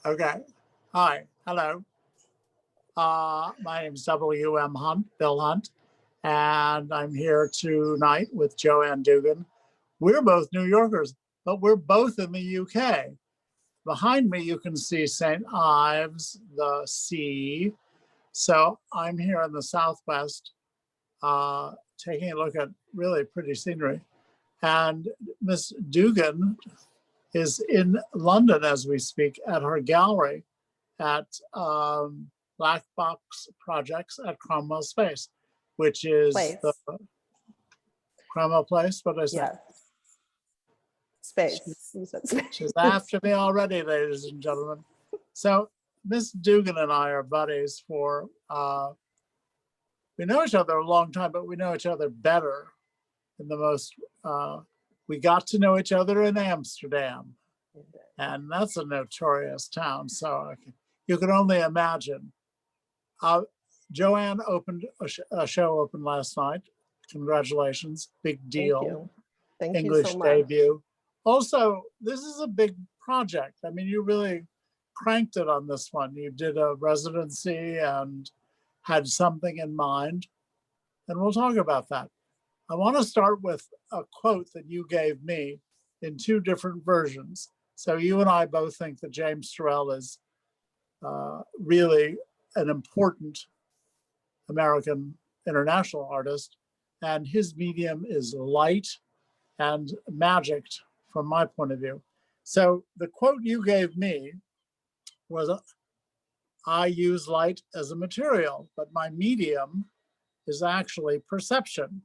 Okay. Hi. Hello. My name is W.M.Hunt, Bill Hunt, and I'm here tonight with Joanne Dugan. We're both New Yorkers, but we're both in the UK. Behind me, you can see St. Ives, the sea. So I'm here in the Southwest, taking a look at really pretty scenery. And Miss Dugan is in London as we speak at her gallery at Black Box Projects at Cromwell Space, which is the Cromwell Place. What did I say? Yeah. Space. You said space. She's after me already, ladies and gentlemen. So Miss Dugan and I are buddies for, we know each other a long time, but we know each other better in the most, we got to know each other in Amsterdam. And that's a notorious town, so you can only imagine. Joanne opened a show opened last night. Congratulations, big deal. Thank English you so much. debut. Also, this is a big project. I mean, you really cranked it on this one. You did a residency and had something in mind, and we'll talk about that. I want to start with a quote that you gave me in two different versions. So you and I both think that James Turrell is really an important American international artist, and his medium is light and magicked from my point of view. So the quote you gave me was, I use light as a material, but my medium is actually perception.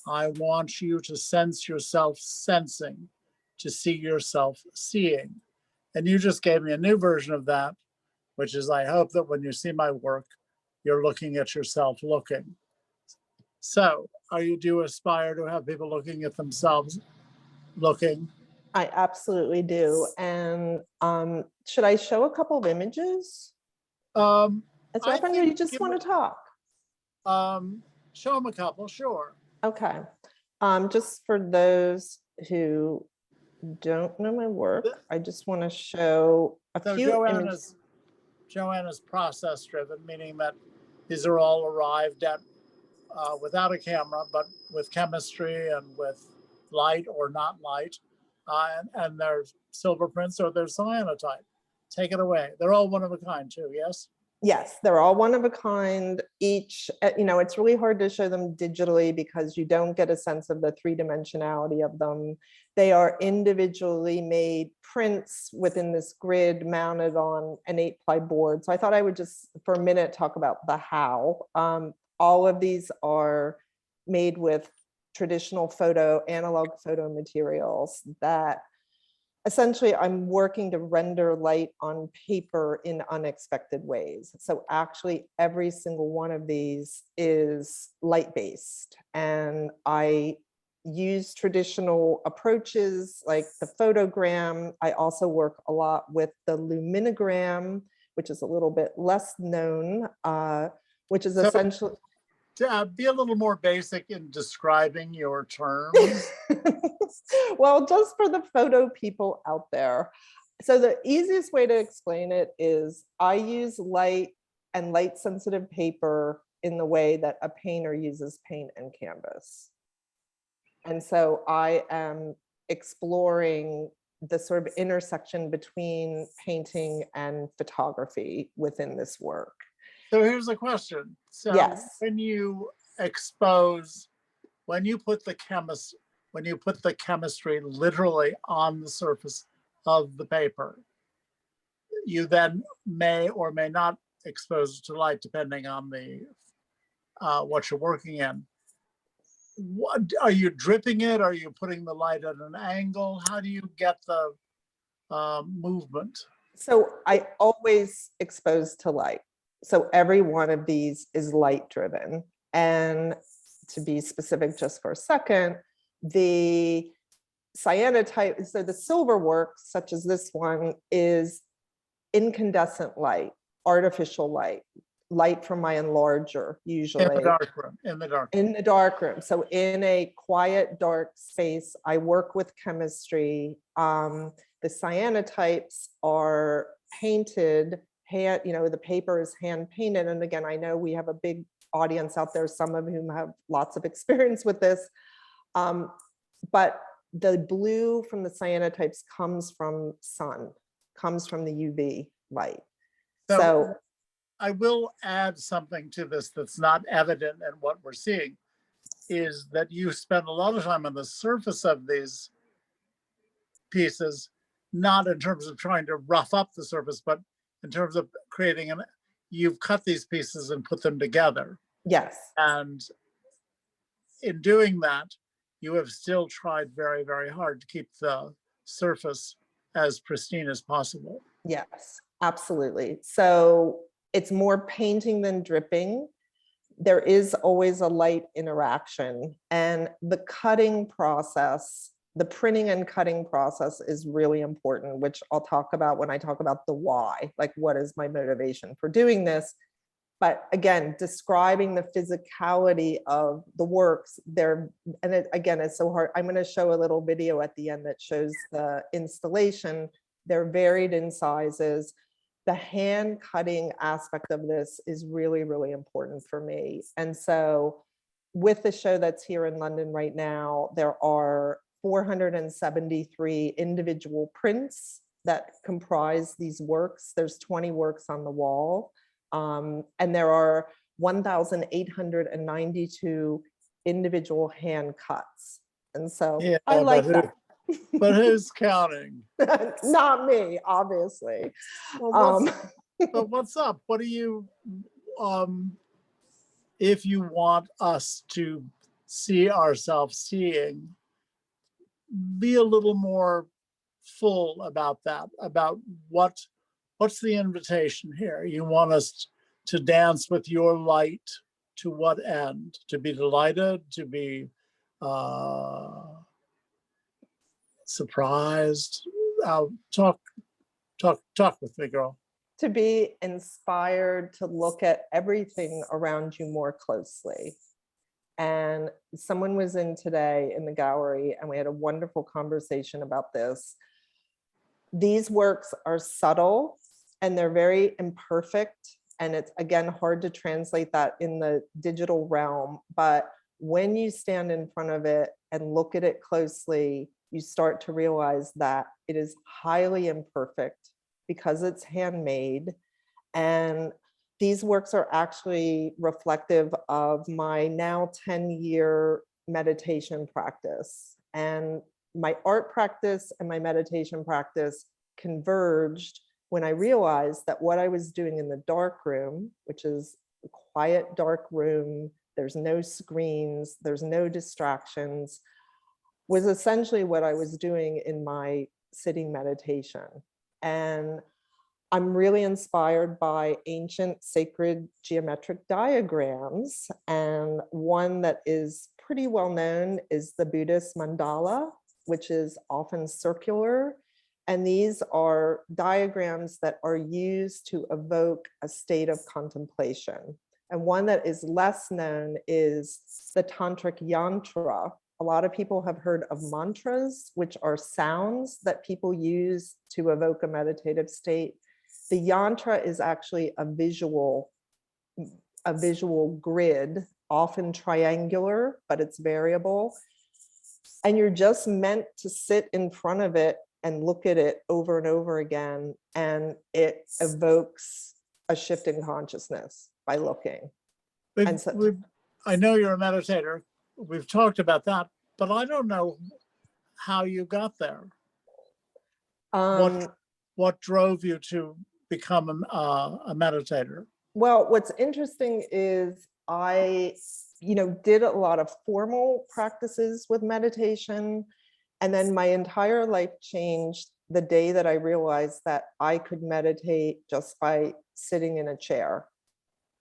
I want you to sense yourself sensing, to see yourself seeing. And you just gave me a new version of that, which is, I hope that when you see my work, you're looking at yourself looking. So do you aspire to have people looking at themselves looking? I absolutely do. And should I show a couple of images? It's right on you. You just want to talk. Show them a couple, sure. Okay. Just for those who don't know my work, I just want to show a few images. Joanne is process driven, meaning that these are all arrived at without a camera, but with chemistry and with light or not light. And there's silver prints or there's cyanotype. Take it away. They're all one of a kind too, yes? Yes, they're all one of a kind. Each, it's really hard to show them digitally because you don't get a sense of the three-dimensionality of them. They are individually made prints within this grid mounted on an 8-ply board. So I thought I would just, for a minute, talk about the how. All of these are made with traditional analog photo materials that essentially I'm working to render light on paper in unexpected ways. So actually every single one of these is light-based, and I use traditional approaches like the photogram. I also work a lot with the luminogram, which is a little bit less known, which is essentially... Be a little more basic in describing your terms. Well, just for the photo people out there. So the easiest way to explain it is I use light and light sensitive paper in the way that a painter uses paint and canvas. And so I am exploring the sort of intersection between painting and photography within this work. So here's a question. So yes. When you put the chemistry literally on the surface of the paper, you then may or may not expose it to light depending on what you're working in. What are you dripping it? Are you putting the light at an angle? How do you get the movement? So I always expose to light. So every one of these is light driven. And to be specific just for a second, the cyanotype, so the silver work, such as this one, is incandescent light, artificial light from my enlarger, usually. In the dark room. In the dark room. So in a quiet, dark space, I work with chemistry. The cyanotypes are painted, the paper is hand painted. And again, I know we have a big audience out there, some of whom have lots of experience with this. But the blue from the cyanotypes comes from sun, comes from the UV light. So I will add something to this that's not evident in what we're seeing, is that you spend a lot of time on the surface of these pieces, not in terms of trying to rough up the surface, but in terms of creating you've cut these pieces and put them together. yes. And in doing that, you have still tried very, very hard to keep the surface as pristine as possible. Yes, absolutely. So it's more painting than dripping. There is always a light interaction, and the cutting process, the printing and cutting process is really important, which I'll talk about when I talk about the why, like what is my motivation for doing this. But again, describing the physicality of the works there, and again, it's so hard. I'm going to show a little video at the end that shows the installation. They're varied in sizes. The hand cutting aspect of this is really, really important for me. And so with the show that's here in London right now, there are 473 individual prints that comprise these works. There's 20 works on the wall. And there are 1,892 individual hand cuts. And so yeah, I like that. But who's counting? Not me, obviously. Well, but what's up? What do you, if you want us to see ourselves seeing, be a little more full about that, about what's the invitation here? You want us to dance with your light to what end? To be delighted, to be surprised? Talk with me, girl. To be inspired to look at everything around you more closely. And someone was in today in the gallery, and we had a wonderful conversation about this. These works are subtle and they're very imperfect. And it's, again, hard to translate that in the digital realm. But when you stand in front of it and look at it closely, you start to realize that it is highly imperfect because it's handmade. And these works are actually reflective of my now 10-year meditation practice. And my art practice and my meditation practice converged when I realized that what I was doing in the dark room, which is a quiet, dark room, there's no screens, there's no distractions, was essentially what I was doing in my sitting meditation. And I'm really inspired by ancient sacred geometric diagrams. And one that is pretty well known is the Buddhist mandala, which is often circular. And these are diagrams that are used to evoke a state of contemplation. And one that is less known is the tantric yantra. A lot of people have heard of mantras, which are sounds that people use to evoke a meditative state. The yantra is actually a visual grid, often triangular, but it's variable. And you're just meant to sit in front of it and look at it over and over again. And it evokes a shift in consciousness by looking. I know you're a meditator. We've talked about that, but I don't know how you got there. What drove you to become a meditator? Well, what's interesting is I, did a lot of formal practices with meditation, and then my entire life changed the day that I realized that I could meditate just by sitting in a chair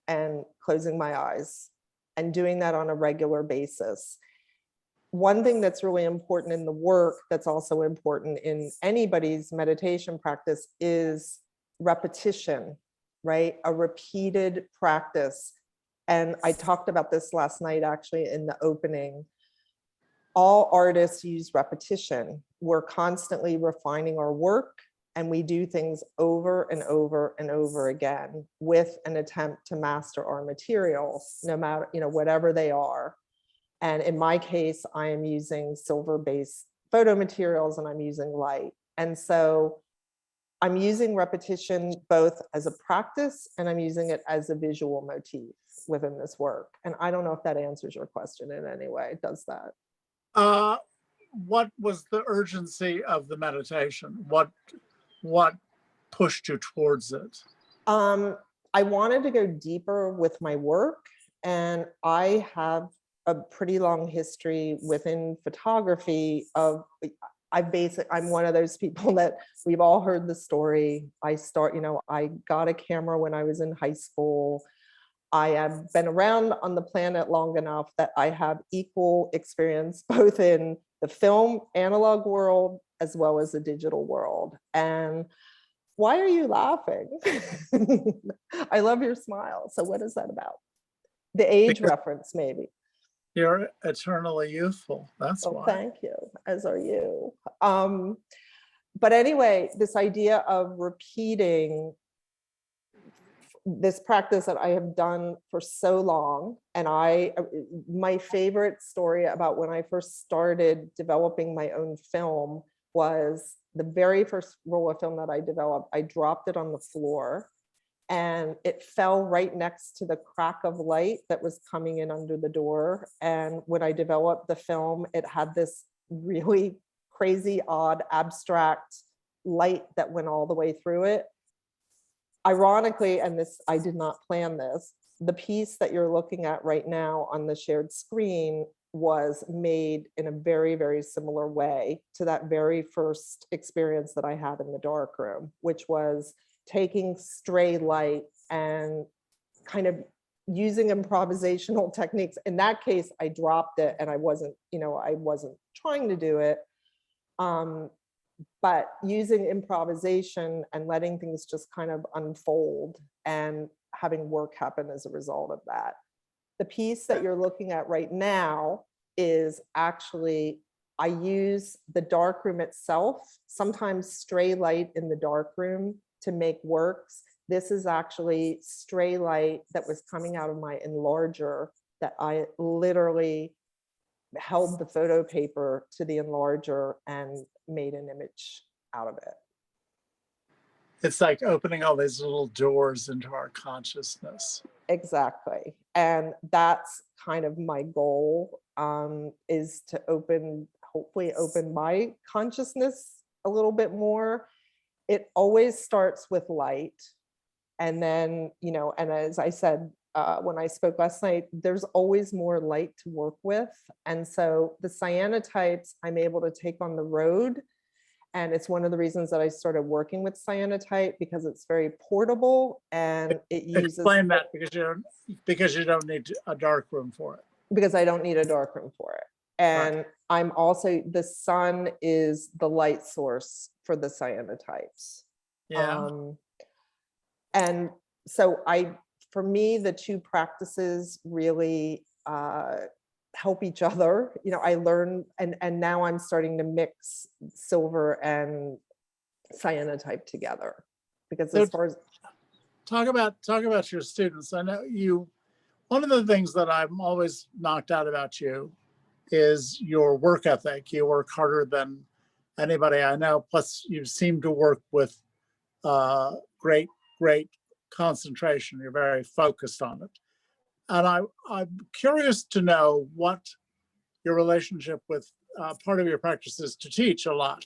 and closing my eyes and doing that on a regular basis. One thing that's really important in the work, that's also important in anybody's meditation practice, is repetition, right? A repeated practice. And I talked about this last night, actually, in the opening. All artists use repetition. We're constantly refining our work. and we do things over and over and over again with an attempt to master our materials, no matter, whatever they are. And in my case, I am using silver-based photo materials and I'm using light. And so I'm using repetition both as a practice and I'm using it as a visual motif within this work. And I don't know if that answers your question in any way. Does that? What was the urgency of the meditation? What pushed you towards it? I wanted to go deeper with my work, and I have a pretty long history within photography of I'm one of those people that we've all heard the story. I got a camera when I was in high school. I have been around on the planet long enough that I have equal experience both in the film analog world as well as the digital world. And why are you laughing? I love your smile. So what is that about? The age reference, maybe. You're eternally youthful. That's why. Thank you, as are you. But anyway, this idea of repeating this practice that I have done for so long. And my favorite story about when I first started developing my own film was the very first roll of film that I developed. I dropped it on the floor and it fell right next to the crack of light that was coming in under the door. And when I developed the film, it had this really crazy, odd, abstract light that went all the way through it. Ironically, and this, I did not plan this, the piece that you're looking at right now on the shared screen was made in a very, very similar way to that very first experience that I had in the darkroom, which was taking stray light and kind of using improvisational techniques. In that case, I dropped it and I wasn't trying to do it. But using improvisation and letting things just kind of unfold and having work happen as a result of that. The piece that you're looking at right now is actually, I use the darkroom itself, sometimes stray light in the darkroom to make works. This is actually stray light that was coming out of my enlarger that I literally held the photo paper to the enlarger and made an image out of it. It's like opening all these little doors into our consciousness. Exactly. And that's kind of my goal, is to hopefully open my consciousness a little bit more. It always starts with light. And then, and as I said, when I spoke last night, there's always more light to work with. And so the cyanotypes I'm able to take on the road. And it's one of the reasons that I started working with cyanotype, because it's very portable and it uses— Explain that, because you don't need a dark room for it. Because I don't need a dark room for it. And right. I'm also, the sun is the light source for the cyanotypes. Yeah. And so for me, the two practices really help each other. I learn, and now I'm starting to mix silver and cyanotype together, because as far as— Talk about your students. I know one of the things that I'm always knocked out about you is your work ethic. You work harder than anybody I know. Plus, you seem to work with great concentration. You're very focused on it. And I'm curious to know what your relationship with part of your practice is to teach a lot.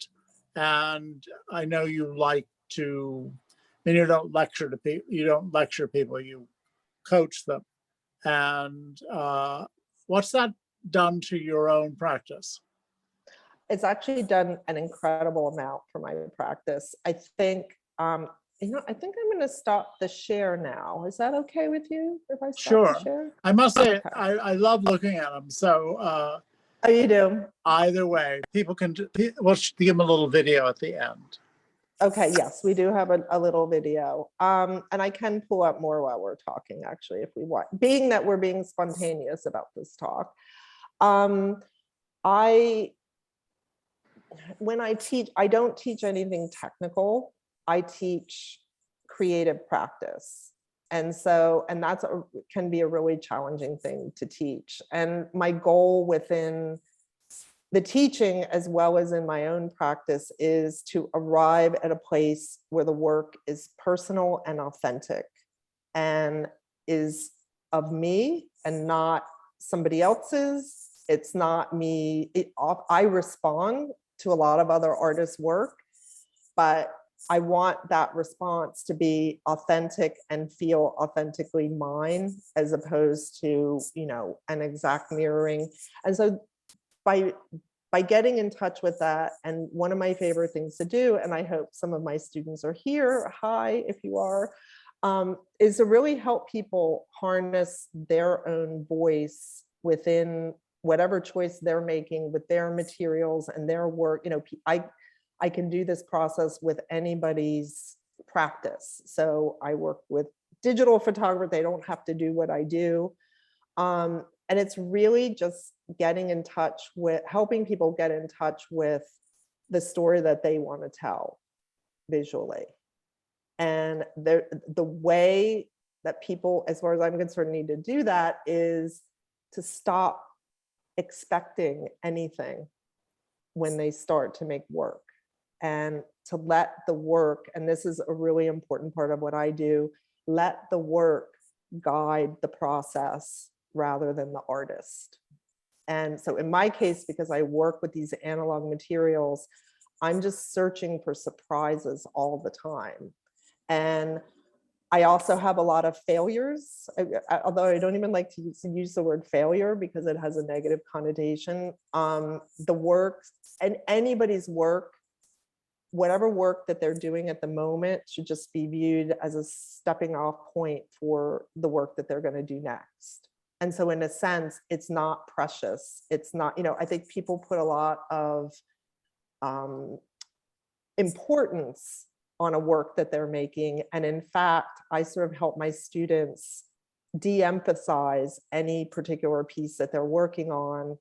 And I know you like to, you don't lecture people, you coach them. And what's that done to your own practice? It's actually done an incredible amount for my practice. I think, I think I'm going to stop the share now. Is that okay with you if I stop the share? I must say, okay. I love looking at them. So, oh, you do? Either way, people can, we'll give them a little video at the end. Okay, yes, we do have a little video. And I can pull up more while we're talking, actually, if we want, being that we're being spontaneous about this talk. When I teach, I don't teach anything technical. I teach creative practice. And so, and that's can be a really challenging thing to teach. And my goal within the teaching, as well as in my own practice, is to arrive at a place where the work is personal and authentic and is of me and not somebody else's. It's not me. I respond to a lot of other artists' work, but I want that response to be authentic and feel authentically mine, as opposed to, you know, an exact mirroring. And so by getting in touch with that, and one of my favorite things to do, and I hope some of my students are here, hi, if you are, is to really help people harness their own voice within whatever choice they're making with their materials and their work. You know, I can do this process with anybody's practice. So I work with digital photographers. They don't have to do what I do. And it's really just getting in touch with, helping people get in touch with the story that they want to tell visually. And the way that people, as far as I'm concerned, need to do that is to stop expecting anything when they start to make work, and to let the work, and this is a really important part of what I do, let the work guide the process rather than the artist. And so in my case, because I work with these analog materials, I'm just searching for surprises all the time. And I also have a lot of failures, although I don't even like to use the word failure because it has a negative connotation. The work, and anybody's work, whatever work that they're doing at the moment, should just be viewed as a stepping off point for the work that they're going to do next. And so in a sense, it's not precious. It's not, you know, I think people put a lot of importance on a work that they're making. And in fact, I sort of help my students de-emphasize any particular piece that they're working on.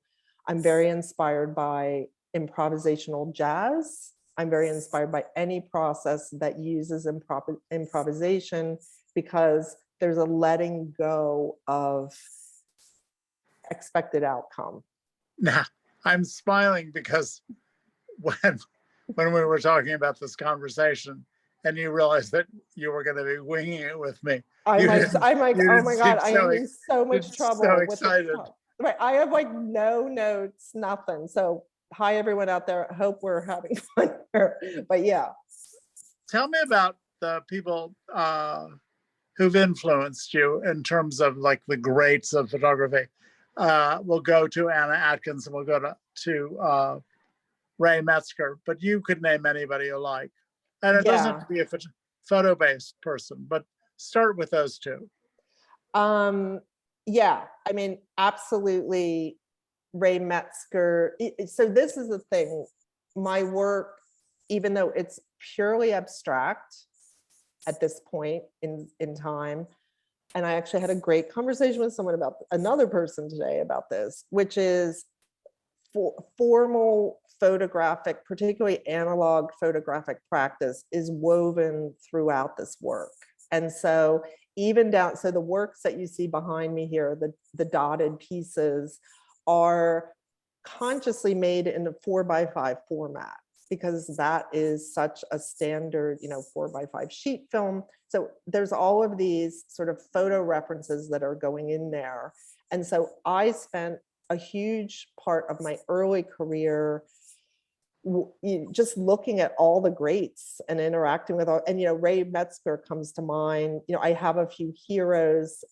I'm very inspired by improvisational jazz. I'm very inspired by any process that uses improvisation, because there's a letting go of expected outcome. Now, I'm smiling because when we were talking about this conversation and you realized that you were going to be winging it with me, I'm like, oh my God, I am in so much trouble with this stuff. Right, I have like no notes, nothing. So hi, everyone out there. I hope we're having fun here. But yeah. Tell me about the people who've influenced you in terms of like the greats of photography. We'll go to Anna Atkins and we'll go to Ray Metzger, but you could name anybody you like. And it doesn't have to be a photo-based person, but start with those two. Yeah, I mean, absolutely. Ray Metzger. So this is the thing, my work, even though it's purely abstract at this point in time, and I actually had a great conversation with someone about another person today about this, which is formal photographic, particularly analog photographic practice is woven throughout this work. And so even down, so the works that you see behind me here, the dotted pieces, are consciously made in a 4x5 format, because that is such a standard, you know, 4x5 sheet film. So there's all of these sort of photo references that are going in there. And so I spent a huge part of my early career just looking at all the greats and interacting with all, and, you know, Ray Metzger comes to mind. You know, I have a few heroes.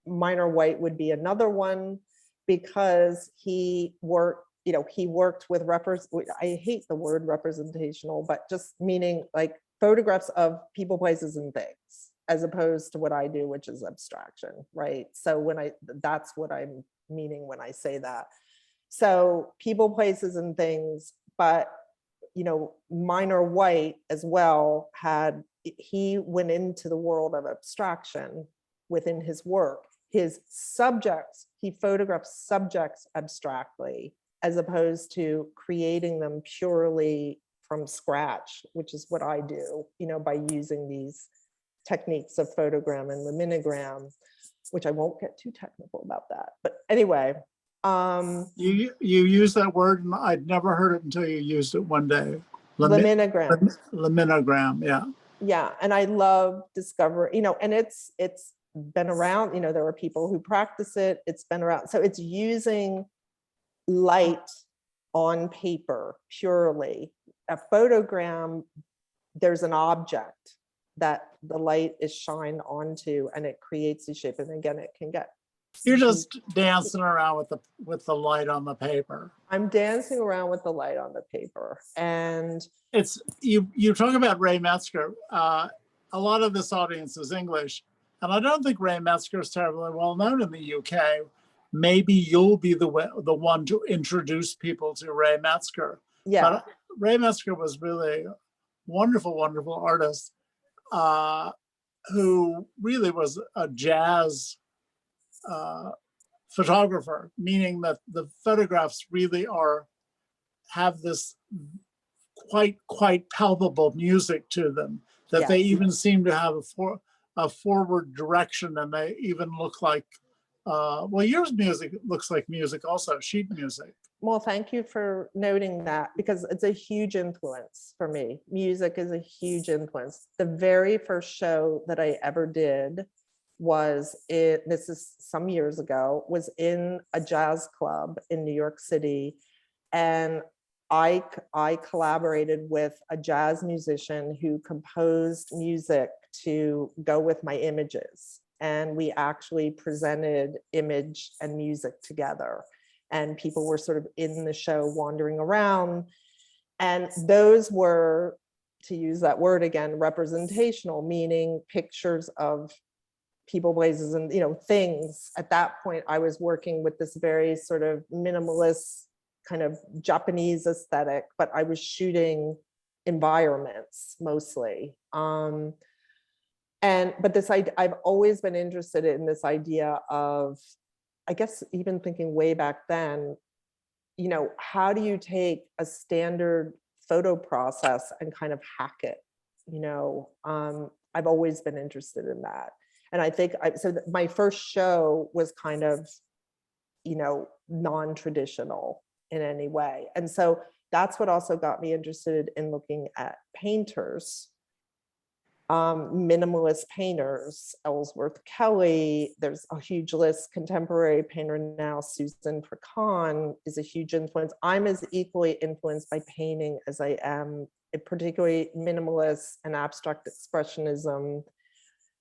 Minor White would be another one, because he worked, you know, he worked with I hate the word representational, but just meaning like photographs of people, places, and things, as opposed to what I do, which is abstraction, right? So that's what I'm meaning when I say that. So people, places, and things, but, you know, Minor White as well he went into the world of abstraction within his work. His subjects, he photographs subjects abstractly, as opposed to creating them purely from scratch, which is what I do, by using these techniques of photogram and laminogram, which I won't get too technical about that. But anyway. You use that word, and I'd never heard it until you used it one day. Laminogram. Laminogram, yeah. Yeah, and I love discovering, and it's been around, there are people who practice it, it's been around. So it's using light on paper purely. A photogram, there's an object that the light is shined onto and it creates the shape. And again, it can get. You're just dancing around with the light on the paper. I'm dancing around with the light on the paper. And it's you talk about Ray Metzger. A lot of this audience is English, and I don't think Ray Metzger is terribly well known in the UK. Maybe you'll be the one to introduce people to Ray Metzger. Yeah. But Ray Metzger was really a wonderful, wonderful artist who really was a jazz photographer, meaning that the photographs really have this quite palpable music to them, that Yes. they even seem to have a forward direction, and they even look like your music looks like music also, sheet music. Well, thank you for noting that, because it's a huge influence for me. Music is a huge influence. The very first show that I ever did this is some years ago, was in a jazz club in New York City. And I collaborated with a jazz musician who composed music to go with my images. And we actually presented image and music together. And people were sort of in the show wandering around. And those were, to use that word again, representational, meaning pictures of people, places, and things. At that point, I was working with this very sort of minimalist kind of Japanese aesthetic, but I was shooting environments mostly. But I've always been interested in this idea of, I guess, even thinking way back then, how do you take a standard photo process and kind of hack it? I've always been interested in that. And I think my first show was kind of, non-traditional in any way. And so that's what also got me interested in looking at painters, minimalist painters, Ellsworth Kelly. There's a huge list. Contemporary painter now, Susan Prakaun is a huge influence. I'm as equally influenced by painting as I am, particularly minimalist and abstract expressionism.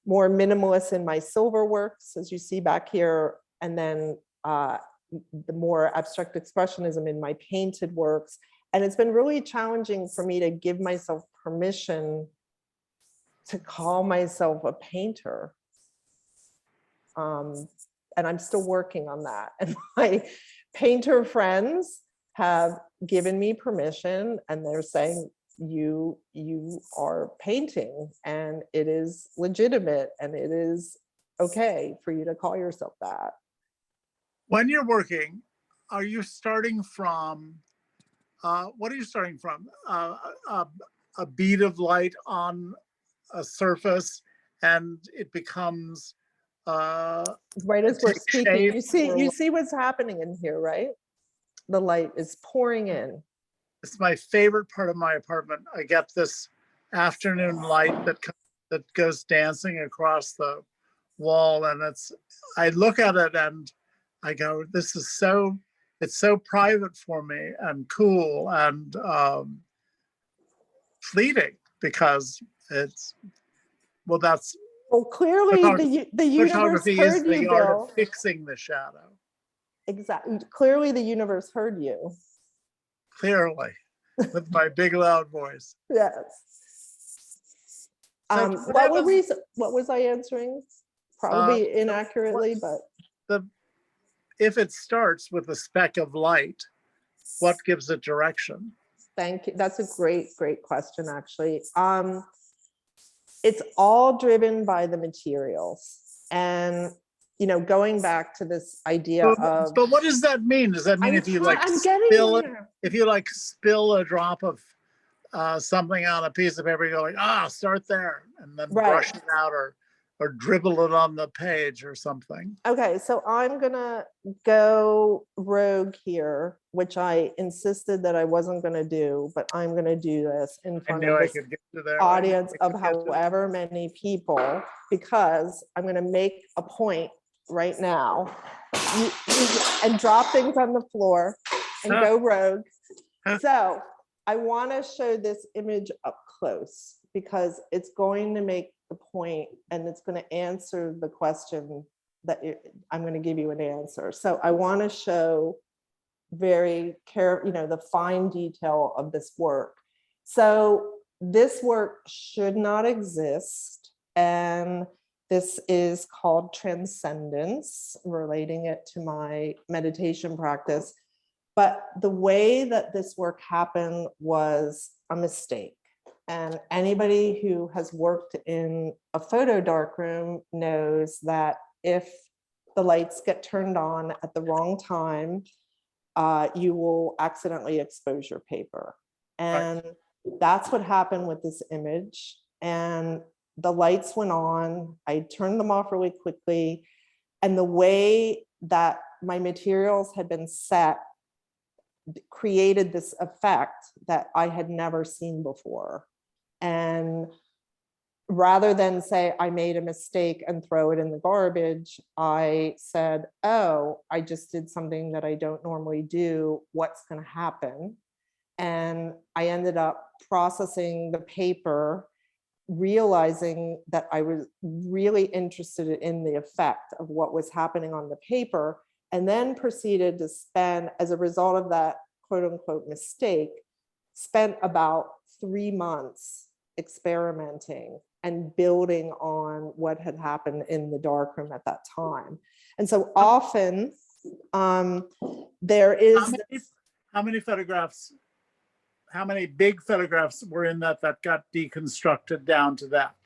More minimalist in my silver works, as you see back here, and then the more abstract expressionism in my painted works. And it's been really challenging for me to give myself permission to call myself a painter. And I'm still working on that. And my painter friends have given me permission, and they're saying, you are painting, and it is legitimate, and it is okay for you to call yourself that. When you're working, are you starting from, what are you starting from? A bead of light on a surface, and it becomes right as we're speaking. You see what's happening in here, right? The light is pouring in. It's my favorite part of my apartment. I get this afternoon light that goes dancing across the wall, and I look at it and I go, this is it's so private for me, and cool, and fleeting, because that's clearly the universe heard you, the art Bill. of fixing the shadow. Exactly. Clearly the universe heard you. Clearly, with my big loud voice. Yes. What was I answering? Probably inaccurately, but if it starts with a speck of light, what gives it direction? Thank you. That's a great question, actually. It's all driven by the materials. And going back to this idea of. But what does that mean? Does that mean if you spill a drop of something on a piece of paper, you're like, start there, and then Right. brush it out or dribble it on the page or something. Okay, so I'm gonna go rogue here, which I insisted that I wasn't gonna do, but I'm gonna do this in I front knew of I this could get to there. audience I of could get to there. however many people, because I'm gonna make a point right now and drop things on the floor and go rogue. So I wanna show this image up close because it's going to make the point and it's going to answer the question that I'm going to give you an answer. So I want to show very the fine detail of this work. So this work should not exist. And this is called Transcendence, relating it to my meditation practice. But the way that this work happened was a mistake. And anybody who has worked in a photo darkroom knows that if the lights get turned on at the wrong time, you will accidentally expose your paper. And that's what happened with this image. And the lights went on. I turned them off really quickly. And the way that my materials had been set created this effect that I had never seen before. And rather than say I made a mistake and throw it in the garbage, I said, oh, I just did something that I don't normally do. What's going to happen? And I ended up processing the paper, realizing that I was really interested in the effect of what was happening on the paper, and then proceeded to spend, as a result of that quote unquote mistake, spent about 3 months experimenting and building on what had happened in the darkroom at that time. And so often there is how many photographs, how many big photographs were in that got deconstructed down to that?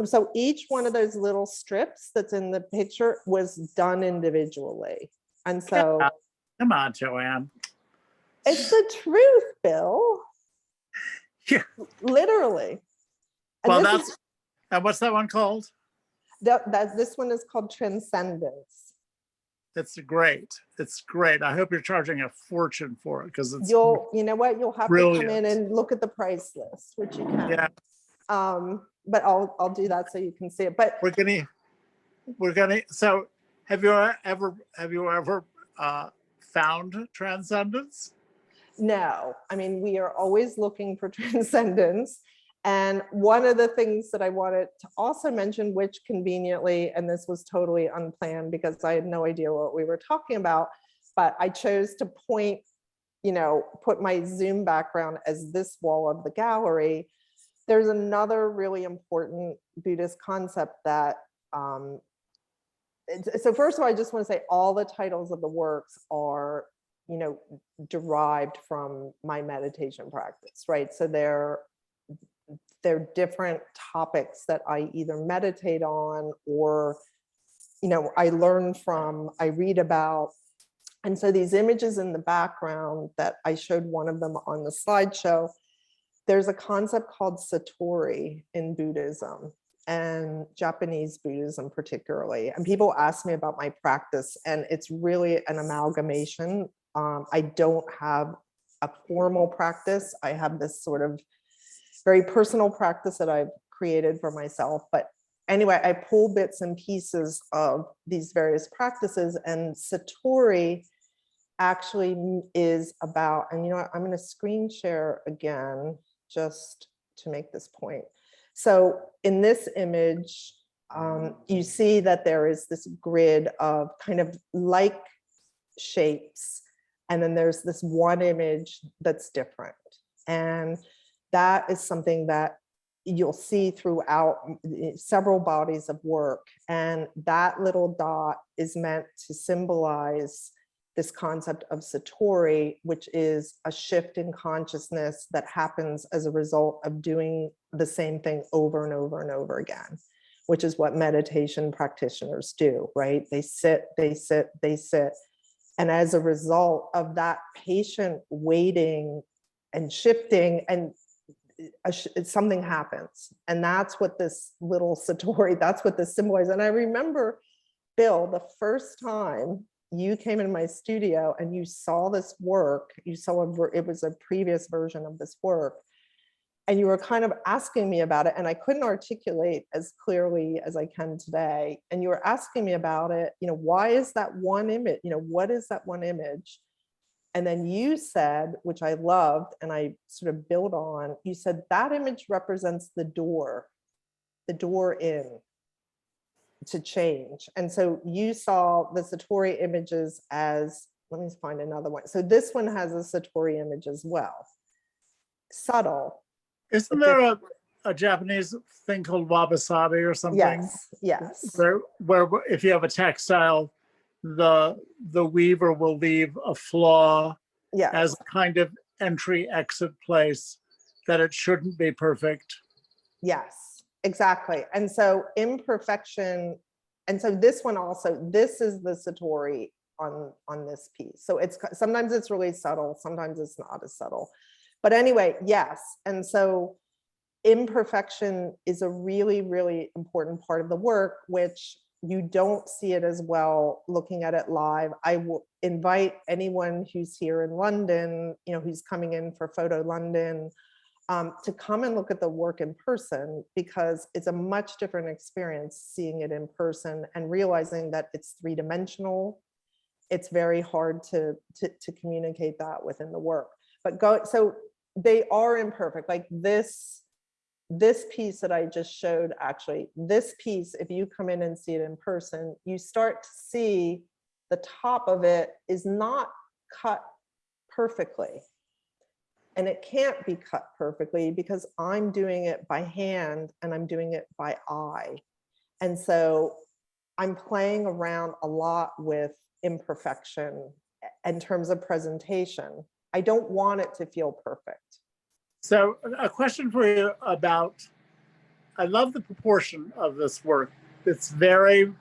So each one of those little strips that's in the picture was done individually. And so come on, Joanne. It's the truth, Bill. Yeah. Literally. And well, and what's that one called? This one is called Transcendence. It's great. It's great. I hope you're charging a fortune for it, because it's you know what, you'll have brilliant. to come in and look at the price list, which you can. Yeah. But I'll do that so you can see it. But we're gonna. So have you ever found transcendence? No, I mean, we are always looking for transcendence. And one of the things that I wanted to also mention, which conveniently, and this was totally unplanned because I had no idea what we were talking about, but I chose to point, put my Zoom background as this wall of the gallery. There's another really important Buddhist concept that, so first of all, I just want to say all the titles of the works are, derived from my meditation practice, right? So they're different topics that I either meditate on or, I learn from, I read about. And so these images in the background that I showed one of them on the slideshow, there's a concept called Satori in Buddhism and Japanese Buddhism particularly. And people ask me about my practice, and it's really an amalgamation. I don't have a formal practice. I have this sort of very personal practice that I've created for myself. But anyway, I pull bits and pieces of these various practices, and Satori actually is about, and I'm going to screen share again just to make this point. So in this image, you see that there is this grid of kind of like shapes, and then there's this one image that's different. And that is something that you'll see throughout several bodies of work. And that little dot is meant to symbolize this concept of Satori, which is a shift in consciousness that happens as a result of doing the same thing over and over and over again, which is what meditation practitioners do, right? They sit, they sit, they sit. And as a result of that patient waiting shifting, and something happens. And that's what this little Satori, that's what this symbolizes. And I remember, Bill, the first time you came in my studio and you saw this work, you saw it was a previous version of this work, and you were kind of asking me about it, and I couldn't articulate as clearly as I can today. And you were asking me about it, why is that one image? What is that one image? And then you said, which I loved, and I sort of built on, you said that image represents the door in to change. And so you saw the Satori images as, let me find another one. So this one has a Satori image as well. Subtle. Isn't there a Japanese thing called wabi-sabi or something? Yes. Where if you have a textile, the weaver will leave a flaw as a kind of entry exit place, that it shouldn't be perfect. Yes, exactly. And so imperfection, and so this one also, this is the Satori on this piece. So it's sometimes it's really subtle, sometimes it's not as subtle. But anyway, yes. And so imperfection is a really, really important part of the work, which you don't see it as well looking at it live. I will invite anyone who's here in London, who's coming in for Photo London, to come and look at the work in person, because it's a much different experience seeing it in person and realizing that it's three-dimensional. It's very hard to communicate that within the work. But so they are imperfect. Like this piece that I just showed, actually, this piece, if you come in and see it in person, you start to see the top of it is not cut perfectly. And it can't be cut perfectly because I'm doing it by hand and I'm doing it by eye. And so I'm playing around a lot with imperfection in terms of presentation. I don't want it to feel perfect. So a question for you about, I love the proportion of this work. It's very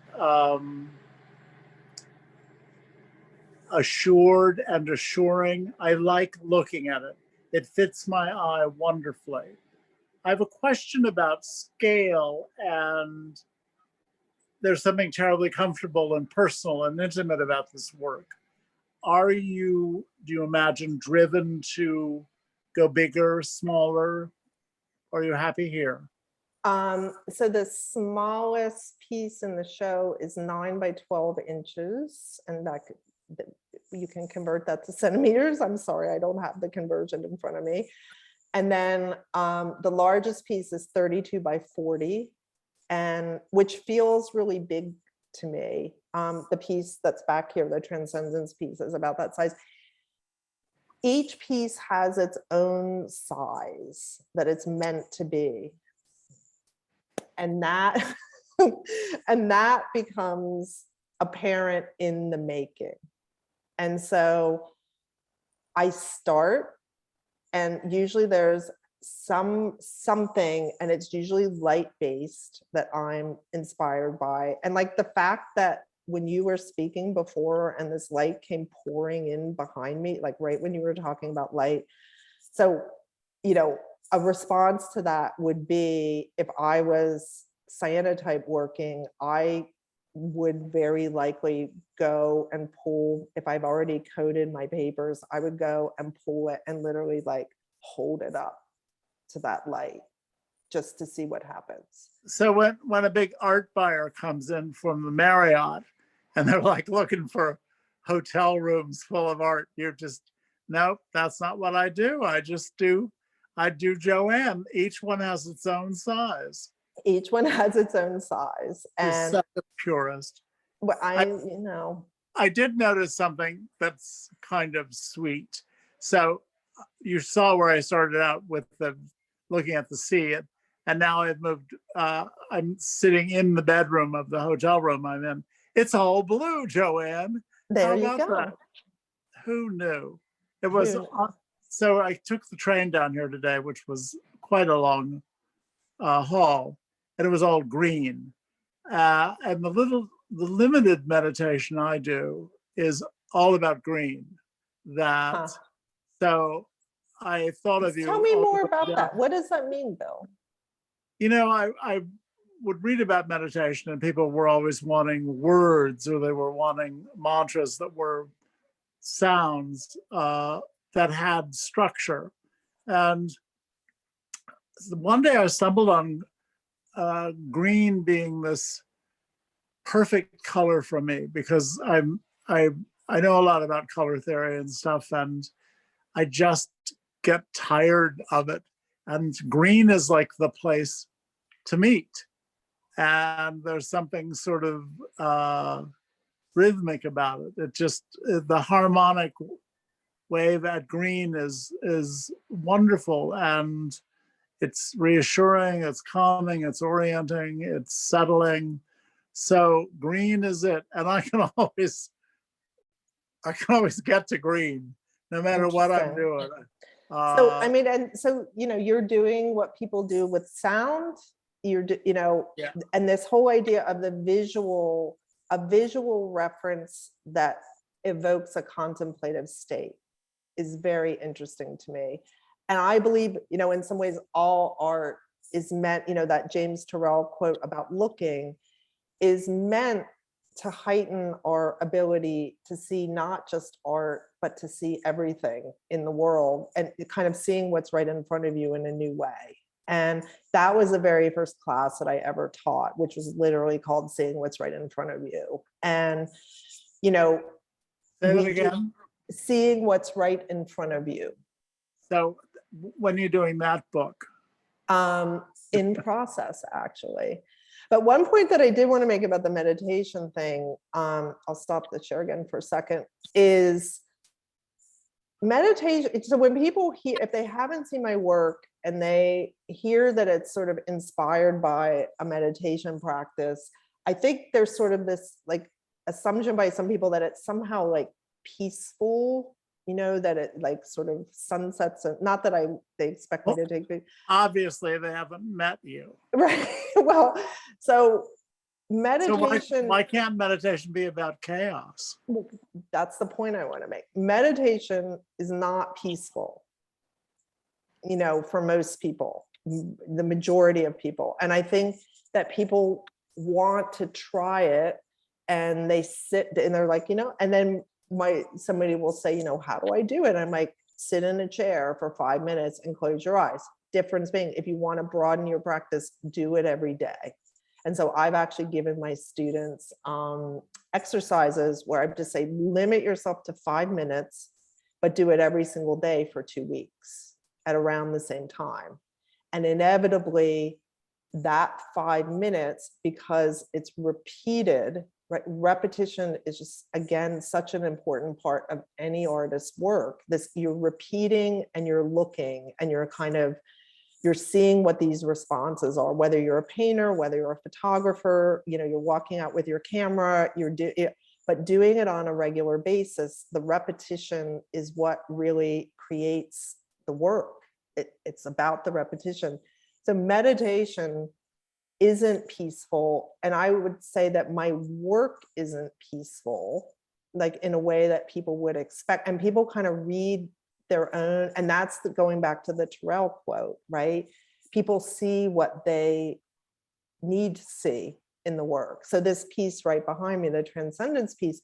assured and assuring. I like looking at it. It fits my eye wonderfully. I have a question about scale, and there's something terribly comfortable and personal and intimate about this work. Do you imagine, driven to go bigger, smaller, or are you happy here? So the smallest piece in the show is 9 by 12 inches, and you can convert that to centimeters. I'm sorry, I don't have the conversion in front of me. And then the largest piece is 32 by 40, and which feels really big to me. The piece that's back here, the Transcendence piece, is about that size. Each piece has its own size that it's meant to be. And that and that becomes apparent in the making. And so I start, and usually there's something, and it's usually light based, that I'm inspired by. And like the fact that when you were speaking before and this light came pouring in behind me, like right when you were talking about light. So, a response to that would be, if I was cyanotype working, I would very likely go and pull, if I've already coded my papers, I would go and pull it and literally like hold it up to that light just to see what happens. So when a big art buyer comes in from the Marriott and they're like looking for hotel rooms full of art, you're just, nope, that's not what I do. I do Joanne. Each one has its own size. Each one has its own size. And such a purist. But I did notice something that's kind of sweet. So you saw where I started out with looking at the sea, and now I've moved. I'm sitting in the bedroom of the hotel room I'm in. It's all blue, Joanne. There you go. That? Who knew? It was. So I took the train down here today, which was quite a long haul, and it was all green. And the limited meditation I do is all about green. So I thought of you. Tell me all the more way about down. that. What does that mean, Bill? You know, I would read about meditation, and people were always wanting words, or they were wanting mantras that were sounds that had structure. And one day I stumbled on green being this perfect color for me, because I know a lot about color theory and stuff, and I just get tired of it. And green is like the place to meet. And there's something sort of rhythmic about it. It just, the harmonic wave at green is wonderful, and it's reassuring, it's calming, it's orienting, it's settling. So green is it. And I can always get to green no matter what I'm doing. So, I mean, and so, you know, you're doing what people do with sound, you know, Yeah. and this whole idea of a visual reference that evokes a contemplative state is very interesting to me. And I believe, you know, in some ways, all art is meant, you know, that James Turrell quote about looking is meant to heighten our ability to see not just art, but to see everything in the world, and kind of seeing what's right in front of you in a new way. And that was the very first class that I ever taught, which was literally called Seeing What's Right in Front of You. And, you know, Say that again. Seeing what's right in front of you. So when you're doing that book? In process, actually. But one point that I did want to make about the meditation thing, I'll stop the share again for a second, is meditation. So when people hear, if they haven't seen my work and they hear that it's sort of inspired by a meditation practice, I think there's sort of this like assumption by some people that it's somehow like peaceful, you know, that it like sort of sunsets, and not that they expect me to take. Obviously they haven't met you. Right. Well, so meditation. So why can't meditation be about chaos? That's the point I want to make. Meditation is not peaceful, you know, for most people, the majority of people. And I think that people want to try it, and they sit and they're like, you know, and then somebody will say, you know, how do I do it? I'm like, sit in a chair for 5 minutes and close your eyes. Difference being, if you want to broaden your practice, do it every day. And so I've actually given my students exercises where I just say, limit yourself to 5 minutes, but do it every single day for 2 weeks at around the same time. And inevitably, that 5 minutes, because it's repeated, right? Repetition is just, again, such an important part of any artist's work. This, you're repeating and you're looking and you're seeing what these responses are, whether you're a painter, whether you're a photographer, you know, you're walking out with your camera, but doing it on a regular basis, the repetition is what really creates the work. It's about the repetition. So meditation isn't peaceful. And I would say that my work isn't peaceful, like in a way that people would expect. And people kind of read their own, and that's going back to the Turrell quote, right? People see what they need to see in the work. So this piece right behind me, the transcendence piece,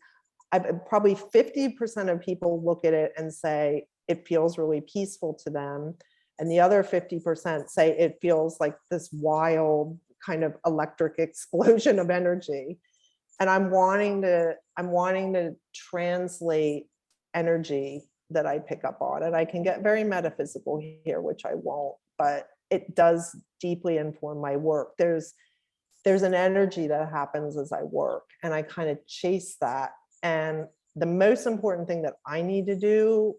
probably 50% of people look at it and say it feels really peaceful to them. And the other 50% say it feels like this wild kind of electric explosion of energy. And I'm wanting to translate energy that I pick up on. And I can get very metaphysical here, which I won't, but it does deeply inform my work. There's an energy that happens as I work, and I kind of chase that. And the most important thing that I need to do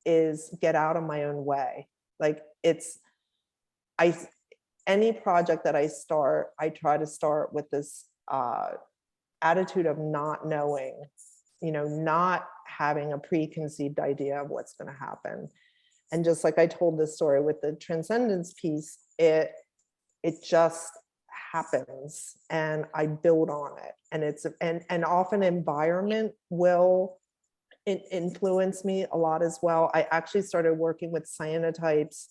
is get out of my own way. Like any project that I start, I try to start with this attitude of not knowing, you know, not having a preconceived idea of what's going to happen. And just like I told this story with the transcendence piece, it just happens and I build on it. And and often environment will it influenced me a lot as well. I actually started working with cyanotypes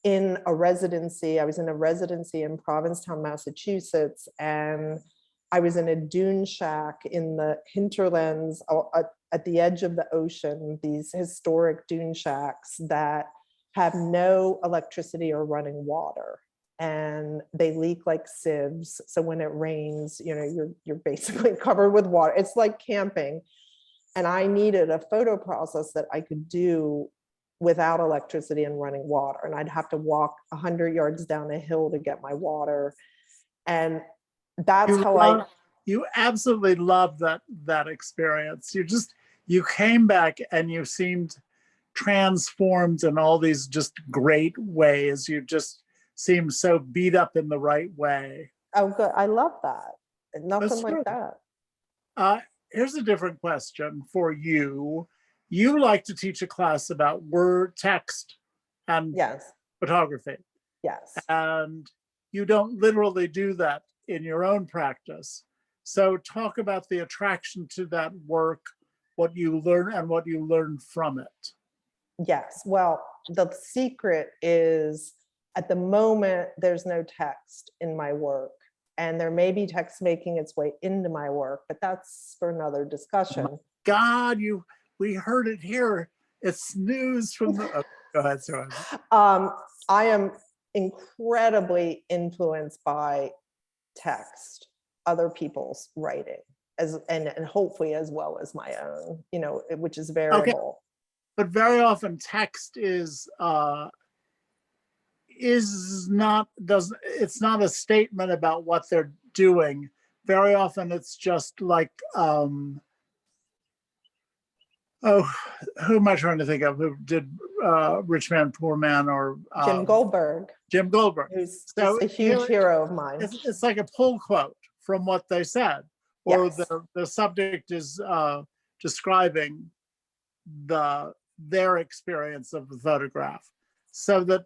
in a residency. I was in a residency in Provincetown, Massachusetts, and I was in a dune shack in the hinterlands at the edge of the ocean, these historic dune shacks that have no electricity or running water. And they leak like sieves. So when it rains, you know, you're basically covered with water. It's like camping. And I needed a photo process that I could do without electricity and running water. And I'd have to walk 100 yards down a hill to get my water. And that's you absolutely loved that experience. You came back and you seemed transformed in all these just great ways. You just seemed so beat up in the right way. Oh, good. I love that. Nothing That's like true. that. Here's a different question for you. You like to teach a class about word, text, and Yes. photography. Yes. And you don't literally do that in your own practice. So talk about the attraction to that work, what you learn and what you learn from it. Yes. Well, the secret is at the moment, there's no text in my work. And there may be text making its way into my work, but that's for another discussion. God, we heard it here. It's news from the. Oh, go ahead, Joanne. I am incredibly influenced by text, other people's writing, and hopefully as well as my own, you know, which is variable. Okay. But very often text it's not a statement about what they're doing. Very often it's just like, who am I trying to think of who did Rich Man, Poor Man, or Jim Goldberg. Jim Goldberg. Who's just a huge hero of mine. It's like a pull quote from what they said, or Yes. the subject is describing their experience of the photograph. So that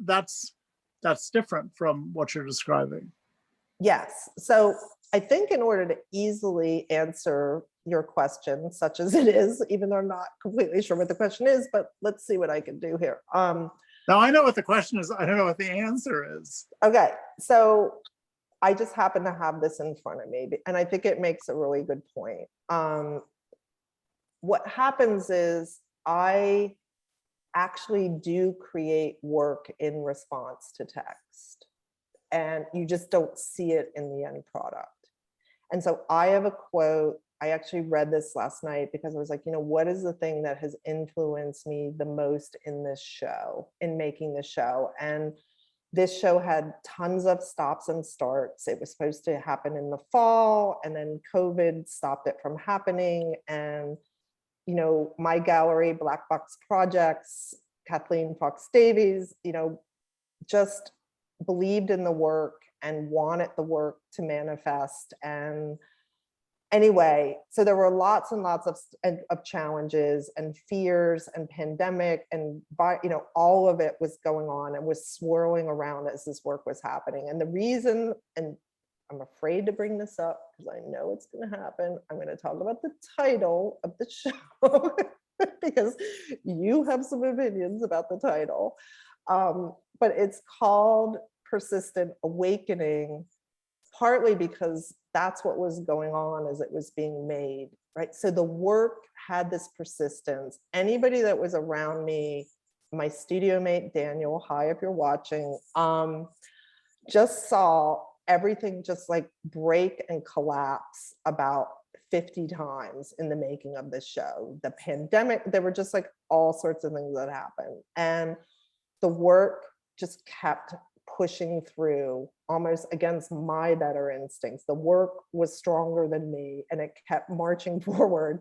that's different from what you're describing. Yes. So I think in order to easily answer your question, such as it is, even though I'm not completely sure what the question is, but let's see what I can do here. Now I know what the question is. I don't know what the answer is. Okay. So I just happen to have this in front of me, and I think it makes a really good point. What happens is I actually do create work in response to text, and you just don't see it in the end product. And so I have a quote. I actually read this last night because I was like, you know, what is the thing that has influenced me the most in this show, in making the show? And this show had tons of stops and starts. It was supposed to happen in the fall, and then COVID stopped it from happening. And, you know, my gallery, Black Box Projects, Kathleen Fox Davies, you know, just believed in the work and wanted the work to manifest. And anyway, so there were lots and lots of challenges and fears and pandemic, and you know, all of it was going on and was swirling around as this work was happening. And the reason, and I'm afraid to bring this up because I know it's going to happen, I'm going to talk about the title of the show because you have some opinions about the title. But it's called Persistent Awakening, partly because that's what was going on as it was being made, right? So the work had this persistence. Anybody that was around me, my studio mate, Daniel, hi, if you're watching, just saw everything just like break and collapse about 50 times in the making of this show. The pandemic, there were just like all sorts of things that happened. And the work just kept pushing through almost against my better instincts. The work was stronger than me and it kept marching forward.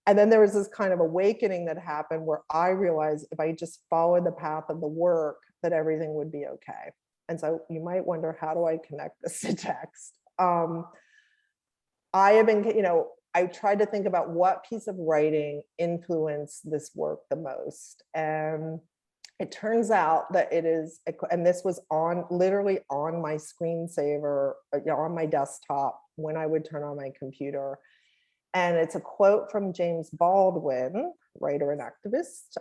And then there was this kind of awakening that happened where I realized if I just followed the path of the work, that everything would be okay. And so you might wonder, how do I connect this to text? I have been, you know, I tried to think about what piece of writing influenced this work the most. And it turns out that it is, and this was on literally on my screensaver, you know, on my desktop when I would turn on my computer. And it's a quote from James Baldwin, writer and activist.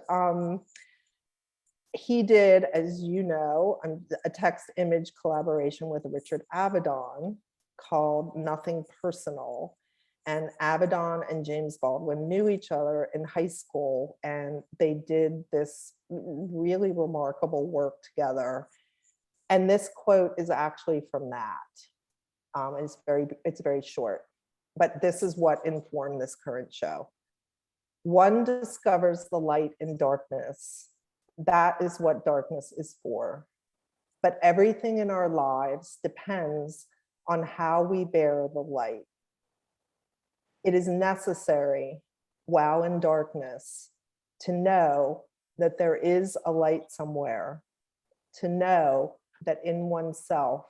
He did, as you know, a text image collaboration with Richard Avedon called Nothing Personal. And Avedon and James Baldwin knew each other in high school, and they did this really remarkable work together. And this quote is actually from that. It's very short, but this is what informed this current show. One discovers the light in darkness. That is what darkness is for. But everything in our lives depends on how we bear the light. It is necessary, while in darkness, to know that there is a light somewhere, to know that in oneself,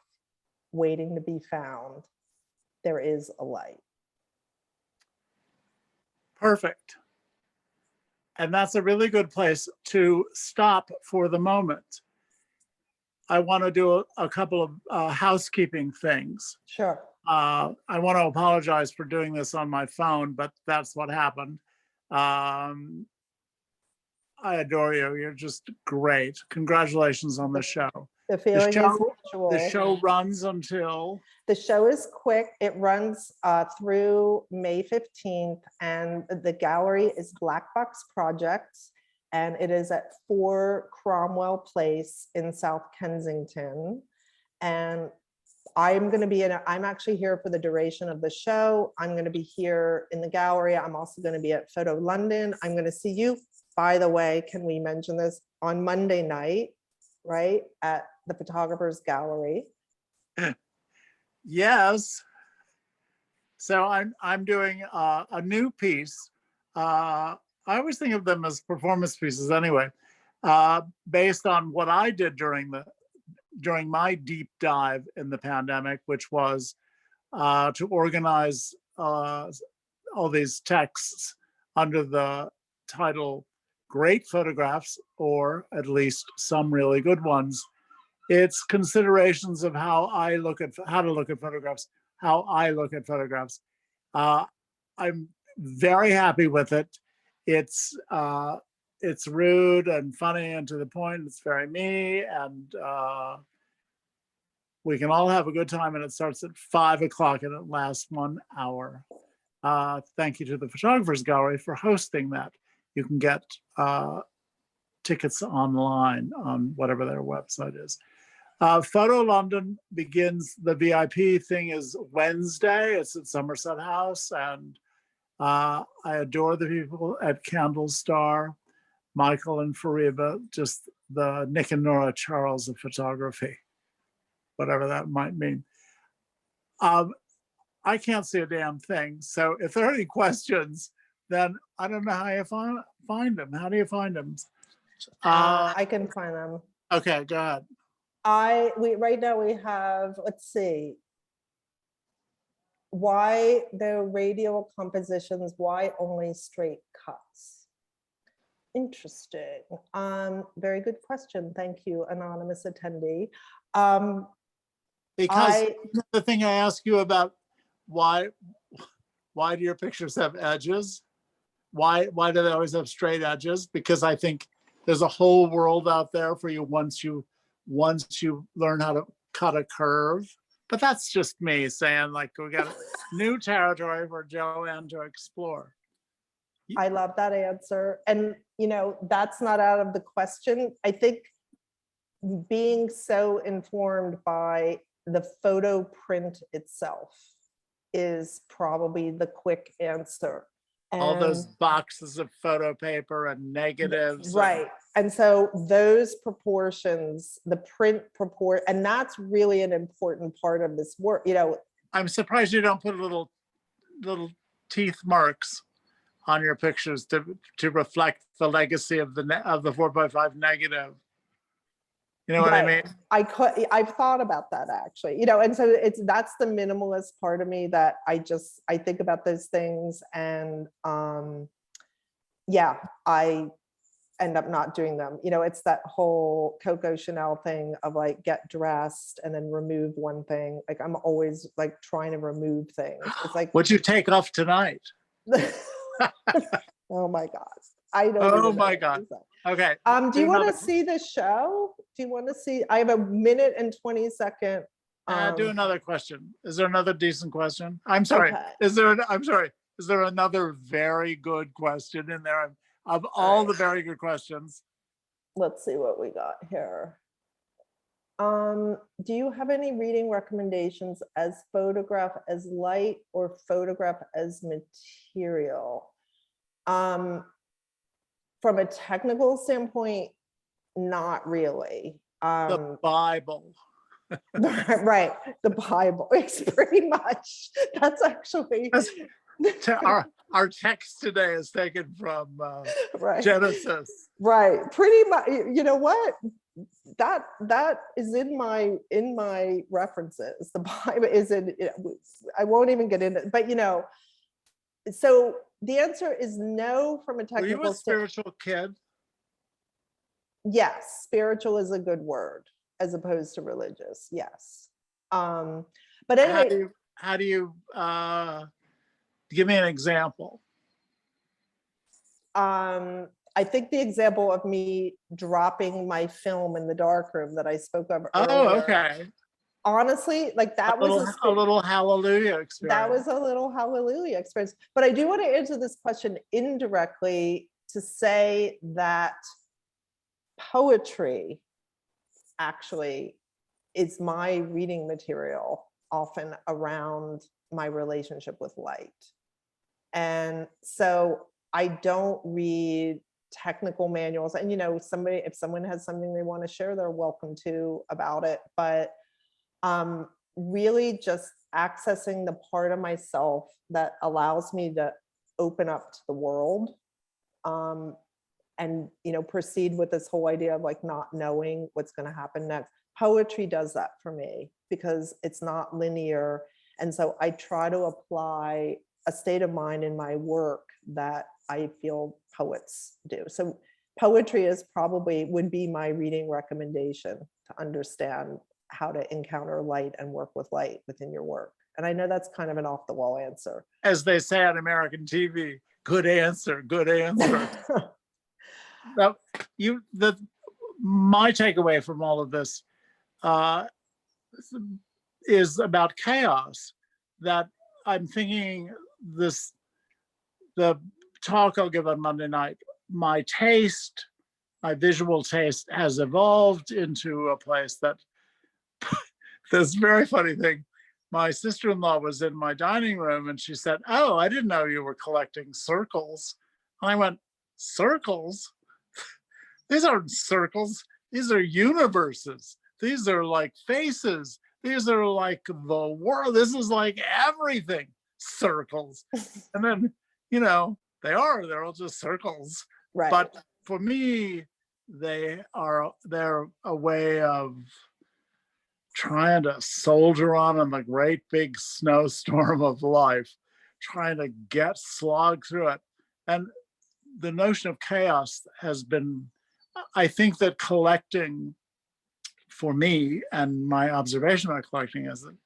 waiting to be found, there is a light. Perfect. And that's a really good place to stop for the moment. I want to do a couple of housekeeping things. Sure. I want to apologize for doing this on my phone, but that's what happened. I adore you. You're just great. Congratulations on the show. The feeling is mutual. The show runs until? The show is quick. It runs through May 15th, and the gallery is Black Box Projects, and it is at 4 Cromwell Place in South Kensington. And I'm actually here for the duration of the show. I'm going to be here in the gallery. I'm also going to be at Photo London. I'm going to see you, by the way, can we mention this, on Monday night, right, at the Photographer's Gallery. Yes. So I'm doing a new piece. I always think of them as performance pieces anyway, based on what I did during my deep dive in the pandemic, which was to organize all these texts under the title Great Photographs, or at least some really good ones. It's considerations of how to look at photographs, how I look at photographs. I'm very happy with it. It's rude and funny and to the point. It's very me, and we can all have a good time. And it starts at 5 o'clock and it lasts 1 hour. Thank you to the Photographer's Gallery for hosting that. You can get tickets online on whatever their website is. Photo London begins, the VIP thing is Wednesday. It's at Somerset House, and I adore the people at Candle Star, Michael and Fariba, just the Nick and Nora Charles of photography, whatever that might mean. I can't see a damn thing. So if there are any questions, then I don't know how you find them. How do you find them? I can find them. Okay, go ahead. Right now we have, let's see, why the radial compositions, why only straight cuts? Interesting. Very good question. Thank you, anonymous attendee. Because the thing I ask you about, why do your pictures have edges? Why do they always have straight edges? Because I think there's a whole world out there for you once you learn how to cut a curve. But that's just me saying, like, we got new territory for Joanne to explore. I love that answer. And, that's not out of the question. I think being so informed by the photo print itself is probably the quick answer. All those boxes of photo paper and negatives. Right. And so those proportions, the print and that's really an important part of this work. I'm surprised you don't put little teeth marks on your pictures to reflect the legacy of the 4x5 negative. You know what I mean? I've thought about that actually, and so that's the minimalist part of me that I think about those things, and I end up not doing them. It's that whole Coco Chanel thing of like get dressed and then remove one thing. Like I'm always like trying to remove things. It's like, what'd you take off tonight? Oh my gosh. I don't Oh even know my what to God. say. Okay. Do you want another- to see the show? Do you want to see? I have a minute and 20-second. do another question. Is there another decent question? I'm sorry. Okay. I'm sorry. Is there another very good question in there? Of All all right. the very good questions. Let's see what we got here. Do you have any reading recommendations as photograph as light or photograph as material? From a technical standpoint, not really. The Bible. Right, the Bible. It's pretty much. That's actually Our text today is taken from right. Genesis. Right, pretty much. You know what? That is in my references. The Bible is in. I won't even get into it, but so the answer is no from a Were you technical a spiritual kid? Yes, spiritual is a good word as opposed to religious. Yes. But anyway, How do you give me an example? I think the example of me dropping my film in the darkroom that I spoke of earlier. Oh, okay. Honestly, like that a little hallelujah experience. That was a little hallelujah experience. But I do want to answer this question indirectly to say that poetry actually is my reading material, often around my relationship with light. And so I don't read technical manuals, and if someone has something they want to share, they're welcome to about it. But really just accessing the part of myself that allows me to open up to the world, and proceed with this whole idea of like not knowing what's going to happen next. Poetry does that for me because it's not linear, and so I try to apply a state of mind in my work that I feel poets do. So poetry would be my reading recommendation to understand how to encounter light and work with light within your work. And I know that's kind of an off the wall answer. As they say on American TV, good answer, good answer. Now, my takeaway from all of this is about chaos. That I'm thinking the talk I'll give on Monday night, my visual taste has evolved into a place that this very funny thing. My sister-in-law was in my dining room and she said, "Oh, I didn't know you were collecting circles." And I went, "Circles? These aren't circles. These are universes. These are like faces. These are like the world. This is like everything. Circles." And then, they're all just circles. Right. But for me, they're a way of trying to soldier on in the great big snowstorm of life, trying to slog through it. And the notion of chaos has been, I think that collecting for me, and my observation about collecting is that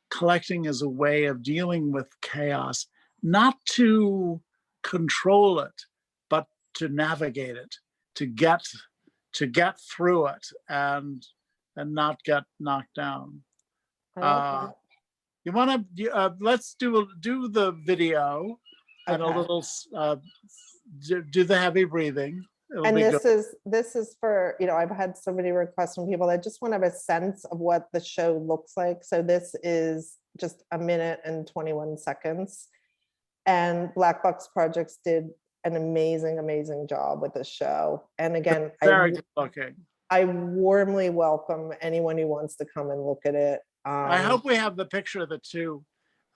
collecting is a way of dealing with chaos, not to control it, but to navigate it, to get through it and not get knocked down. You want to let's do the video and a little do the heavy breathing. And this is for, I've had so many requests from people that just want to have a sense of what the show looks like. So this is just a minute and 21 seconds. And Black Box Projects did an amazing job with this show. And again, very good looking. I warmly welcome anyone who wants to come and look at it. I hope we have the picture of the two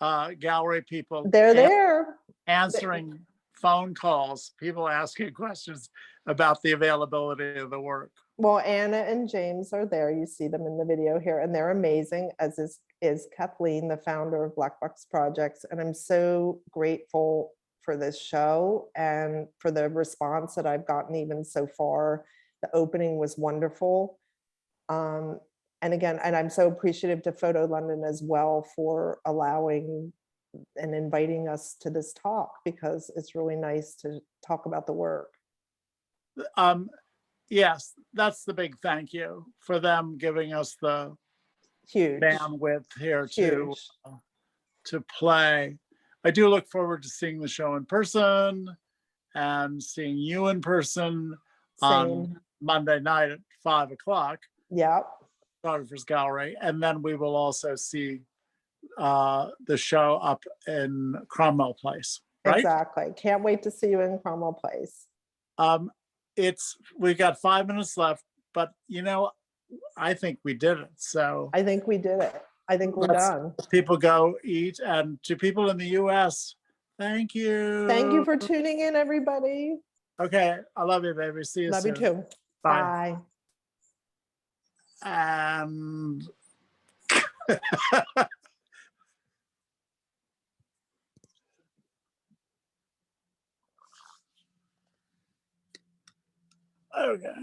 gallery people. They're there answering phone calls, people asking questions about the availability of the work. Well, Anna and James are there. You see them in the video here, and they're amazing, as is Kathleen, the founder of Black Box Projects. And I'm so grateful for this show and for the response that I've gotten even so far. The opening was wonderful. And again, and I'm so appreciative to Photo London as well for allowing and inviting us to this talk, because it's really nice to talk about the work. Yes, that's the big thank you for them giving us the Huge. bandwidth here Huge. to play. I do look forward to seeing the show in person and seeing you in person on Same. Monday night at 5 o'clock, Yeah. Photographers Gallery. And then we will also see the show up in Cromwell Place, right? Exactly. Can't wait to see you in Cromwell Place. We've got 5 minutes left, but you know, I think we did it. So I think we did it. I think we're let's done. people go eat. And to people in the US, thank you. Thank you for tuning in, everybody. Okay, I love you, baby. See you Love soon. you too. Bye. Bye. And okay.